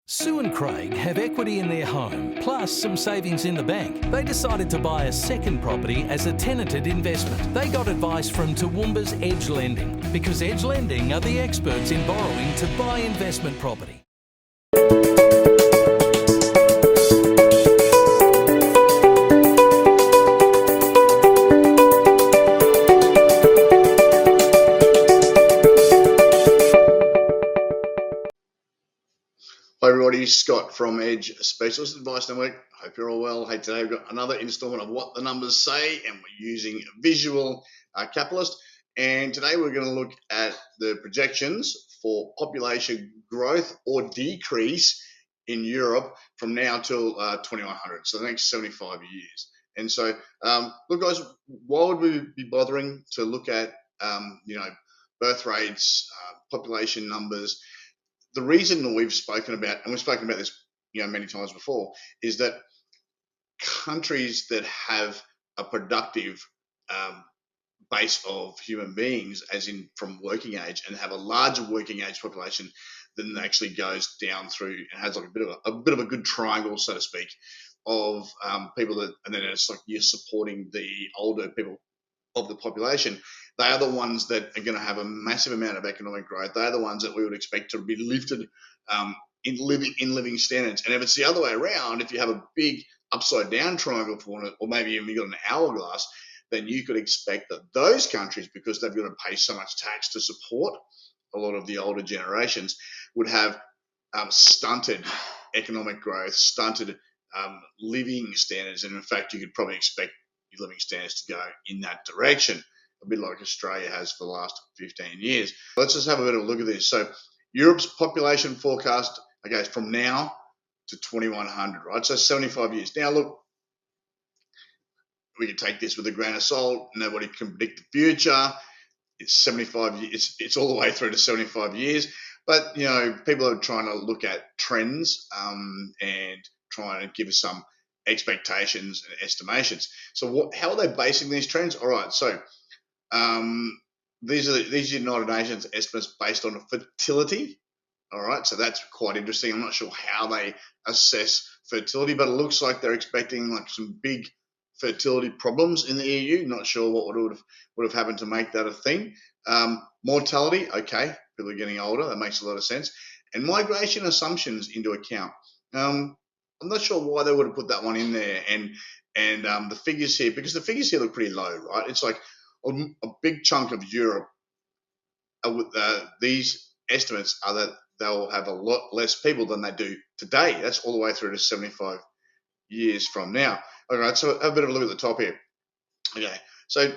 Sue and Craig have equity in their home, plus some savings in the bank. They decided to buy a second property as a tenanted investment. They got advice from Toowoomba's Edge Lending, because Edge Lending are the experts in borrowing to buy investment property. Hi everybody, Scott from Edge Specialist Advice Network. Hope you're all well. Hey, today we've got another installment of What the Numbers Say, and we're using Visual Capitalist. And today we're going to look at the projections for population growth or decrease in Europe from now till 2100, so the next 75 years. And so, look guys, why would we be bothering to look at, birth rates, population numbers? The reason that we've spoken about, and we've spoken about this, many times before, is that countries that have a productive base of human beings, as in from working age, and have a larger working age population than actually goes down through and has like a bit of a good triangle, so to speak, of people that, and then it's like you're supporting the older people of the population. They are the ones that are going to have a massive amount of economic growth. They are the ones that we would expect to be lifted in living standards. And if it's the other way around, if you have a big upside down triangle for it, or maybe even you've got an hourglass, then you could expect that those countries, because they've got to pay so much tax to support a lot of the older generations, would have stunted economic growth, stunted living standards. And in fact, you could probably expect your living standards to go in that direction, a bit like Australia has for the last 15 years. Let's just have a bit of a look at this. So Europe's population forecast, okay, from now to 2100, right? So 75 years. Now look, we can take this with a grain of salt. Nobody can predict the future. It's 75 years. It's all the way through to 75 years. But, people are trying to look at trends and trying to give us some expectations and estimations. So how are they basing these trends? All right, so these are United Nations estimates based on fertility. All right, so that's quite interesting. I'm not sure how they assess fertility, but it looks like they're expecting like some big fertility problems in the EU. Not sure what would have happened to make that a thing. Mortality, okay, people are getting older. That makes a lot of sense. And migration assumptions into account. I'm not sure why they would have put that one in there, and the figures here, because the figures here look pretty low, right? It's like a big chunk of Europe. These estimates are that they'll have a lot less people than they do today. That's all the way through to 75 years from now. All right, so have a bit of a look at the top here. Okay, so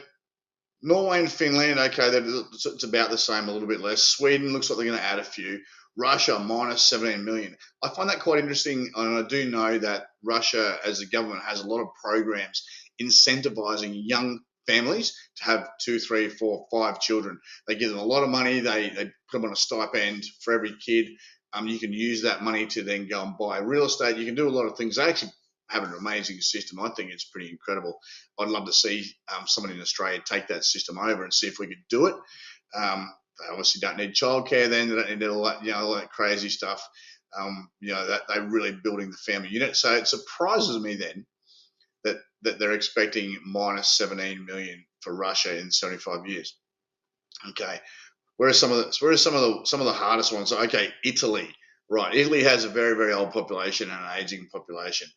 Norway and Finland, okay, it's about the same, a little bit less. Sweden looks like they're going to add a few. Russia, minus 17 million. I find that quite interesting, and I do know that Russia, as a government, has a lot of programs incentivizing young families to have 2, 3, 4, 5 children. They give them a lot of money. They put them on a stipend for every kid. You can use that money to then go and buy real estate. You can do a lot of things. They actually have an amazing system. I think it's pretty incredible. I'd love to see someone in Australia take that system over and see if we could do it. They obviously don't need childcare then. They don't need all that crazy stuff. That they're really building the family unit. So it surprises me then that they're expecting minus 17 million for Russia in 75 years. Okay. Whereas some of the hardest ones? Okay, Italy. Right, Italy has a very, very old population and an aging population.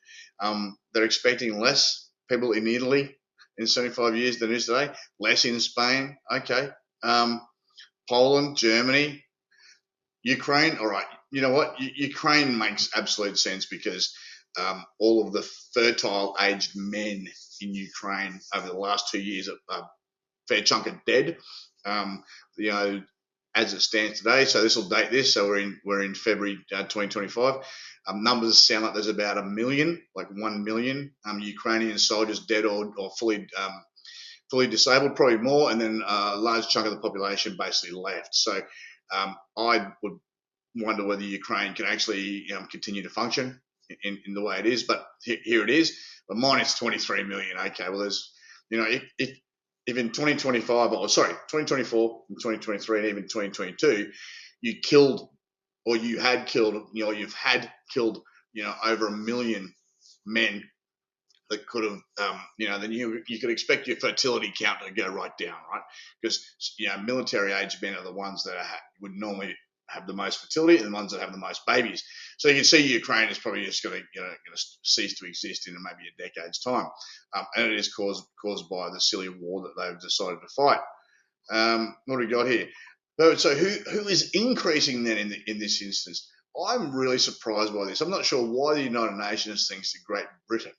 They're expecting less people in Italy in 75 years than is today. Less in Spain. Okay. Poland, Germany, Ukraine. All right. You know what? Ukraine makes absolute sense because all of the fertile aged men in Ukraine over the last 2 years, a fair chunk are dead. As it stands today, so this will date this. So we're in February 2025. Numbers sound like there's about 1 million, like 1 million Ukrainian soldiers dead or fully disabled, probably more, and then a large chunk of the population basically left. So I would wonder whether Ukraine can actually continue to function in the way it is. But here it is. But minus 23 million. Okay, well there's if in 2024 and 2023 and even 2022, you killed or you had killed, you've had killed, over 1 million men that could have, then you could expect your fertility count to go right down, right? Because, military age men are the ones that would normally have the most fertility and the ones that have the most babies. So you can see Ukraine is probably just going to cease to exist in maybe a decade's time, and it is caused by the silly war that they've decided to fight. What do we got here? So who is increasing then in this instance? I'm really surprised by this. I'm not sure why the United Nations thinks that Great Britain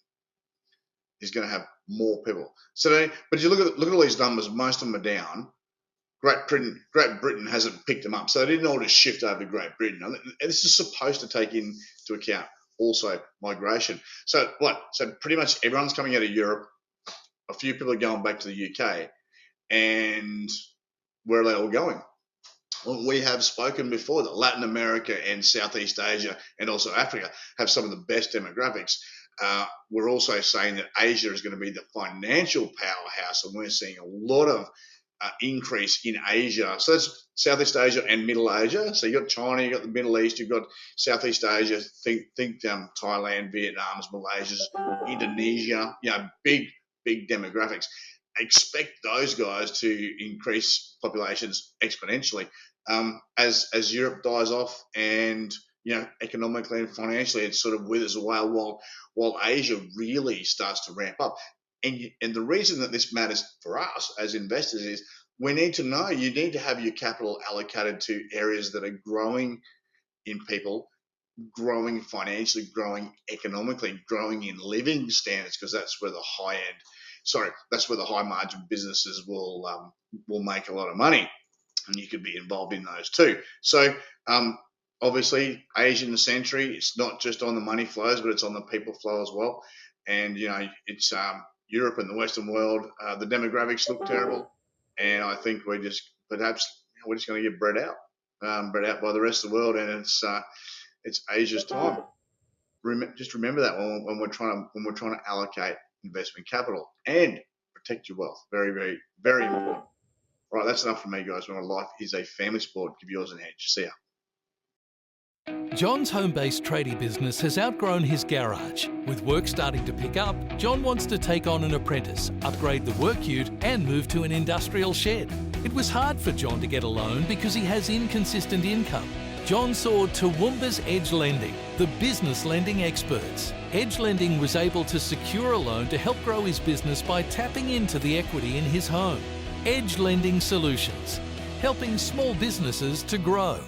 is going to have more people. So, but if you look at all these numbers, most of them are down. Great Britain hasn't picked them up, so they didn't all just shift over to Great Britain. And this is supposed to take into account also migration. So what? So pretty much everyone's coming out of Europe. A few people are going back to the UK, and where are they all going? Well, we have spoken before that Latin America and Southeast Asia and also Africa have some of the best demographics. We're also saying that Asia is going to be the financial powerhouse, and we're seeing a lot of increase in Asia. So that's Southeast Asia and Middle Asia. So you've got China, you've got the Middle East, you've got Southeast Asia, think Thailand, Vietnam, Malaysia, Indonesia, big demographics. Expect those guys to increase populations exponentially as Europe dies off and economically and financially it sort of withers away while Asia really starts to ramp up. And the reason that this matters for us as investors is we need to know you need to have your capital allocated to areas that are growing in people, growing financially, growing economically, growing in living standards, because that's where the high margin businesses will make a lot of money, and you could be involved in those too. So obviously Asian century, it's not just on the money flows, but it's on the people flow as well. And it's Europe and the Western world, the demographics look terrible, and I think we're just going to get bred out by the rest of the world, and it's Asia's time. Just remember that when we're trying to allocate investment capital and protect your wealth. Very, very, very important. All right, that's enough from me, guys. Remember, life is a family sport. Give yours an edge. See ya. John's home-based tradie business has outgrown his garage. With work starting to pick up, John wants to take on an apprentice, upgrade the work ute, and move to an industrial shed. It was hard for John to get a loan because he has inconsistent income. John saw Toowoomba's Edge Lending, the business lending experts. Edge Lending was able to secure a loan to help grow his business by tapping into the equity in his home. Edge Lending Solutions, helping small businesses to grow.